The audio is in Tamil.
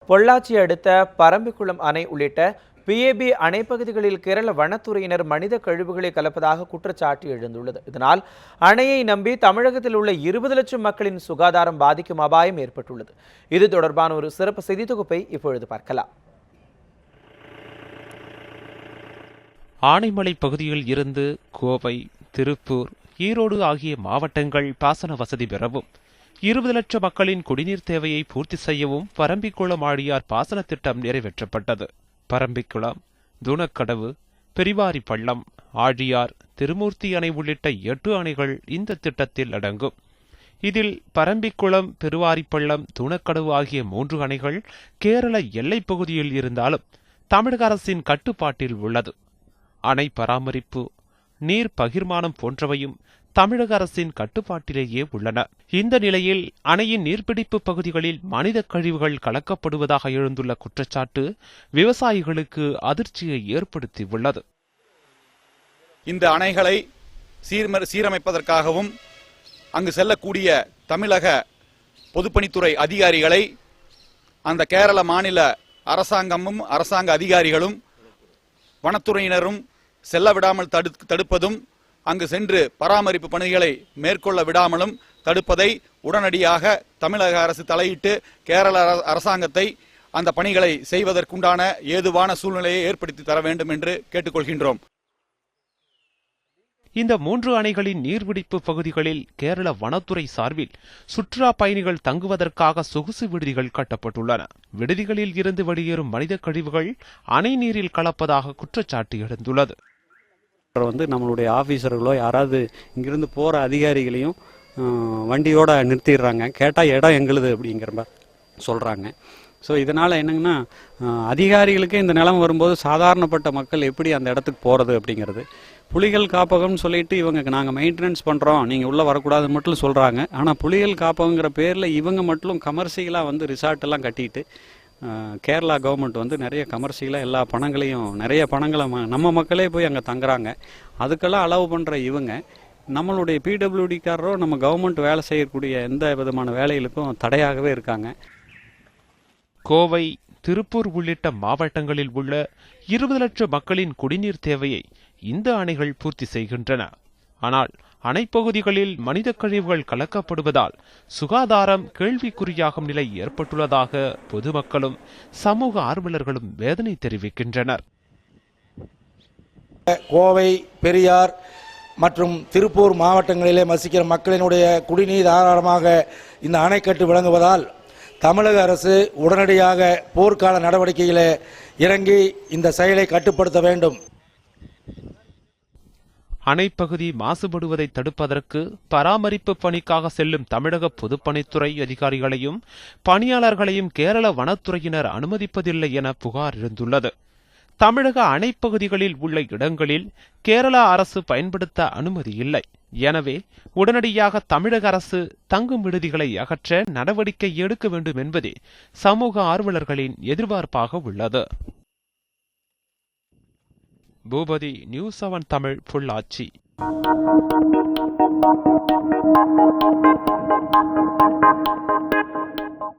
பொள்ளாச்சி அடுத்த பரம்பிக்குளம் அணை உள்ளிட்ட பிஏபி அணைப்பகுதிகளில் கேரள வனத்துறையினர் மனித கழிவுகளை கலப்பதாக குற்றச்சாட்டு எழுந்துள்ளது. இதனால் அணையை நம்பி தமிழகத்தில் உள்ள 20 லட்சம் மக்களின் சுகாதாரம் பாதிக்கும் அபாயம் ஏற்பட்டுள்ளது. இது தொடர்பான ஒரு சிறப்பு செய்தி தொகுப்பை இப்பொழுது பார்க்கலாம். ஆனைமலை பகுதியில் இருந்து கோவை, திருப்பூர், ஈரோடு ஆகிய மாவட்டங்கள் பாசன வசதி பெறவும் 20 லட்சம் மக்களின் குடிநீர் தேவையை பூர்த்தி செய்யவும் பரம்பிக்குளம் ஆழியார் பாசன திட்டம் நிறைவேற்றப்பட்டது. பரம்பிக்குளம், தூணக்கடவு, பெரிவாரி பள்ளம், ஆழியார், திருமூர்த்தி அணை உள்ளிட்ட 8 அணைகள் இந்த திட்டத்தில் அடங்கும். இதில் பரம்பிக்குளம், பெருவாரிப்பள்ளம், தூணக்கடவு ஆகிய 3 அணைகள் கேரள எல்லைப் பகுதியில் இருந்தாலும் தமிழக அரசின் கட்டுப்பாட்டில் உள்ளது. அணை பராமரிப்பு, நீர் பகிர்மானம் போன்றவையும் தமிழக அரசின் கட்டுப்பாட்டிலேயே உள்ளன. இந்த நிலையில் அணையின் நீர்பிடிப்பு பகுதிகளில் மனித கழிவுகள் கலக்கப்படுவதாக எழுந்துள்ள குற்றச்சாட்டு விவசாயிகளுக்கு அதிர்ச்சியை ஏற்படுத்தியுள்ளது. இந்த அணைகளை சீரமைப்பதற்காகவும் அங்கு செல்லக்கூடிய தமிழக பொதுப்பணித்துறை அதிகாரிகளை அந்த கேரள மாநில அரசாங்கமும் அரசாங்க அதிகாரிகளும் வனத்துறையினரும் செல்ல விடாமல் தடுப்பதும், அங்கு சென்று பராமரிப்பு பணிகளை மேற்கொள்ள விடாமலும் தடுப்பதை உடனடியாக தமிழக அரசு தலையிட்டு கேரள அரசாங்கத்தை அந்த பணிகளை செய்வதற்குண்டான ஏதுவான சூழ்நிலையை ஏற்படுத்தி தர வேண்டும் என்று கேட்டுக்கொள்கின்றோம். இந்த 3 அணைகளின் நீர்பிடிப்பு பகுதிகளில் கேரள வனத்துறை சார்பில் சுற்றுலா பயணிகள் தங்குவதற்காக சொகுசு விடுதிகள் கட்டப்பட்டுள்ளன. விடுதிகளில் இருந்து வெளியேறும் மனித கழிவுகள் அணை நீரில் கலப்பதாக குற்றச்சாட்டு எழுந்துள்ளது. நம்மளுடைய ஆபீசர்களோ யாராவது இங்கிருந்து போற அதிகாரிகளையும் வண்டியோட நிறுத்திடுறாங்க. கேட்டால் இடம் எங்களுது அப்படிங்கிற மாதிரி சொல்றாங்க. ஸோ இதனால என்னங்கன்னா அதிகாரிகளுக்கே இந்த நிலைமை வரும்போது சாதாரணப்பட்ட மக்கள் எப்படி அந்த இடத்துக்கு போறது அப்படிங்கிறது. புலிகள் காப்பகம்னு சொல்லிட்டு இவங்க நாங்கள் மெயின்டெனன்ஸ் பண்ணுறோம், நீங்கள் உள்ளே வரக்கூடாதுன்னு மட்டும் சொல்கிறாங்க. ஆனால் புலிகள் காப்பகங்கிற பேரில் இவங்க மட்டும் கமர்ஷியலாக ரிசார்ட் எல்லாம் கட்டிட்டு கேரளா கவர்மெண்ட் நிறைய கமர்ஷியலாக எல்லா பணங்களையும் நிறைய பணங்களை நம்ம மக்களே போய் அங்கே தங்குறாங்க. அதுக்கெல்லாம் அலோவ் பண்ணுற இவங்க நம்மளுடைய பிடபிள்யூடிக்காரரோ நம்ம கவர்மெண்ட் வேலை செய்யக்கூடிய எந்த விதமான வேலைகளுக்கும் தடையாகவே இருக்காங்க. கோவை, திருப்பூர் உள்ளிட்ட மாவட்டங்களில் உள்ள 20 லட்சம் மக்களின் குடிநீர் தேவையை இந்த அணைகள் பூர்த்தி செய்கின்றன. ஆனால் அணைப்பகுதிகளில் மனித கழிவுகள் கலக்கப்படுவதால் சுகாதாரம் கேள்விக்குறியாகும் நிலை ஏற்பட்டுள்ளதாக பொதுமக்களும் சமூக ஆர்வலர்களும் வேதனை தெரிவிக்கின்றனர். கோவை, பெரியார் மற்றும் திருப்பூர் மாவட்டங்களிலே வசிக்கிற மக்களினுடைய குடிநீர் ஆதாரமாக இந்த அணைக்கட்டு விளங்குவதால் தமிழக அரசு உடனடியாக போர்க்கால நடவடிக்கையிலே இறங்கி இந்த செயலை கட்டுப்படுத்த வேண்டும். அணைப்பகுதி மாசுபடுவதை தடுப்பதற்கு பராமரிப்பு பணிக்காக செல்லும் தமிழக பொதுப்பணித்துறை அதிகாரிகளையும் பணியாளர்களையும் கேரள வனத்துறையினர் அனுமதிப்பதில்லை என புகார் எழுந்துள்ளது. தமிழக அணைப்பகுதிகளில் உள்ள இடங்களில் கேரள அரசு பயன்படுத்த அனுமதி இல்லை. எனவே உடனடியாக தமிழக அரசு தங்கும் விடுதிகளை அகற்ற நடவடிக்கை எடுக்க வேண்டும் என்பதே சமூக ஆர்வலர்களின் எதிர்பார்ப்பாக உள்ளது. பூபதி, நியூஸ் 7 தமிழ், பொள்ளாச்சி.